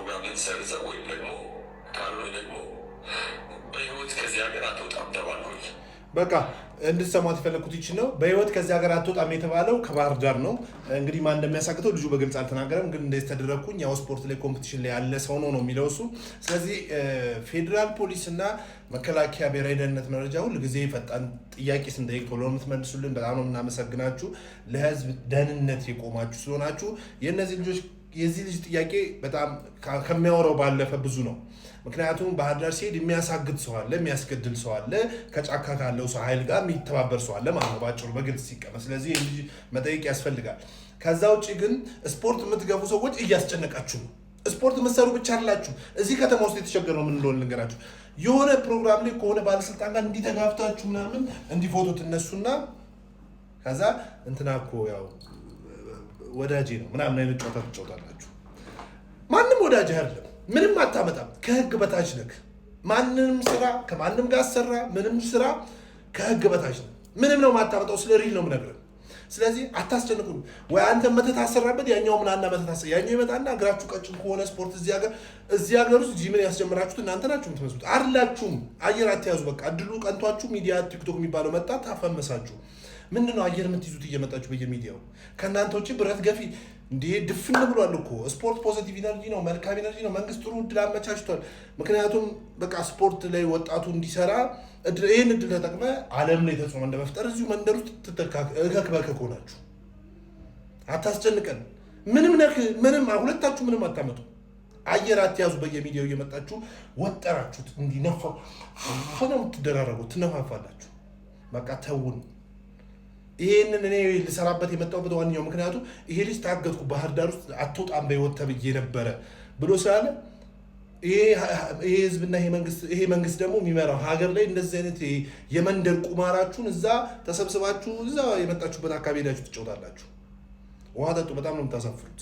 ፕሮግራም ልትሰርዘው ወይም ደግሞ ካልሆነ ደግሞ በህይወት ከዚህ ሀገር አትወጣም ተባልኩኝ። በቃ እንድትሰማት የፈለኩት ይች ነው። በህይወት ከዚህ ሀገር አትወጣም የተባለው ከባህር ዳር ነው። እንግዲህ ማን እንደሚያሳግተው ልጁ በግልጽ አልተናገረም፣ ግን እንደዚህ ተደረግኩኝ ያው ስፖርት ላይ ኮምፒቲሽን ላይ ያለ ሰው ነው የሚለው እሱ። ስለዚህ ፌዴራል ፖሊስ እና መከላከያ ብሔራዊ ደህንነት መረጃ ሁል ጊዜ ፈጣን ጥያቄ ስንጠይቅ ቶሎ የምትመልሱልን በጣም ነው የምናመሰግናችሁ። ለህዝብ ደህንነት የቆማችሁ ስለሆናችሁ የዚህ ልጅ ጥያቄ በጣም ከሚያወራው ባለፈ ብዙ ነው። ምክንያቱም ባህር ዳር ሲሄድ የሚያሳግድ ሰው አለ፣ የሚያስገድል ሰው አለ፣ ከጫካ ካለው ሰው ኃይል ጋር የሚተባበር ሰው አለ ማለት ነው ባጭሩ በግልጽ ሲቀመጥ። ስለዚህ ልጅ መጠየቅ ያስፈልጋል። ከዛ ውጭ ግን ስፖርት የምትገቡ ሰዎች እያስጨነቃችሁ ነው። ስፖርት የምትሰሩ ብቻ አላችሁ። እዚህ ከተማ ውስጥ የተቸገረው ምን እንደሆነ ልንገራችሁ። የሆነ ፕሮግራም ላይ ከሆነ ባለስልጣን ጋር እንዲተጋፍታችሁ ምናምን እንዲህ ፎቶ ትነሱና ከዛ እንትና እኮ ያው ወዳጄ ነው ምናምን አይነት ጨዋታ ትጫወታላችሁ። ማንም ወዳጅ አይደለም፣ ምንም አታመጣም። ከህግ በታች ነህ። ማንንም ስራ ከማንም ጋር አሰራ ምንም ስራ ከህግ በታች ነው። ምንም ነው ማታመጣው። ስለ ሪል ነው የምነግርህ። ስለዚህ አታስጨንቁ። ወይ አንተ መተት አሰራበት ያኛው ምናና መተት አሰራ ያኛው ይመጣና እግራችሁ ቀጭን ከሆነ ስፖርት እዚህ ሀገር ውስጥ ጂምን ያስጀምራችሁት እናንተ ናችሁ የምትመስሉት አይደላችሁም። አየር አትያዙ። በቃ እድሉ ቀንቷችሁ ሚዲያ ቲክቶክ የሚባለው መጣ ታፈመሳችሁ። ምንድነው አየር የምትይዙት እየመጣችሁ በየሚዲያው? ከእናንተ ውጭ ብረት ገፊ እንዴ ድፍን ብሏል እኮ። ስፖርት ፖዚቲቭ ኢነርጂ ነው፣ መልካም ኢነርጂ ነው። መንግስት ጥሩ እድል አመቻችቷል። ምክንያቱም በቃ ስፖርት ላይ ወጣቱ እንዲሰራ ይህን እድል ተጠቅመ ዓለም ላይ ተጽዕኖ እንደመፍጠር እዚሁ መንደር ውስጥ እከክ ሆናችሁ አታስጨንቀን። ምንም ሁለታችሁ ምንም አታመጡ። አየር አትያዙ። በየሚዲያው እየመጣችሁ ወጠራችሁት እንዲነፋ ነው የምትደራረጉት፣ ትነፋፋላችሁ። በቃ ተውን። ይሄንን እኔ ልሰራበት የመጣሁበት ዋነኛው ምክንያቱ ይሄ ልጅ ታገትኩ ባህር ዳር ውስጥ አትወጣም በህይወት ተብዬ ነበረ ብሎ ስላለ ይሄ ህዝብና ይሄ መንግስት ደግሞ የሚመራው ሀገር ላይ እንደዚህ አይነት የመንደር ቁማራችሁን እዛ ተሰብስባችሁ እዛ የመጣችሁበት አካባቢ ሄዳችሁ ትጫወታላችሁ። ውሃ ጠጡ። በጣም ነው የምታሳፍሩት።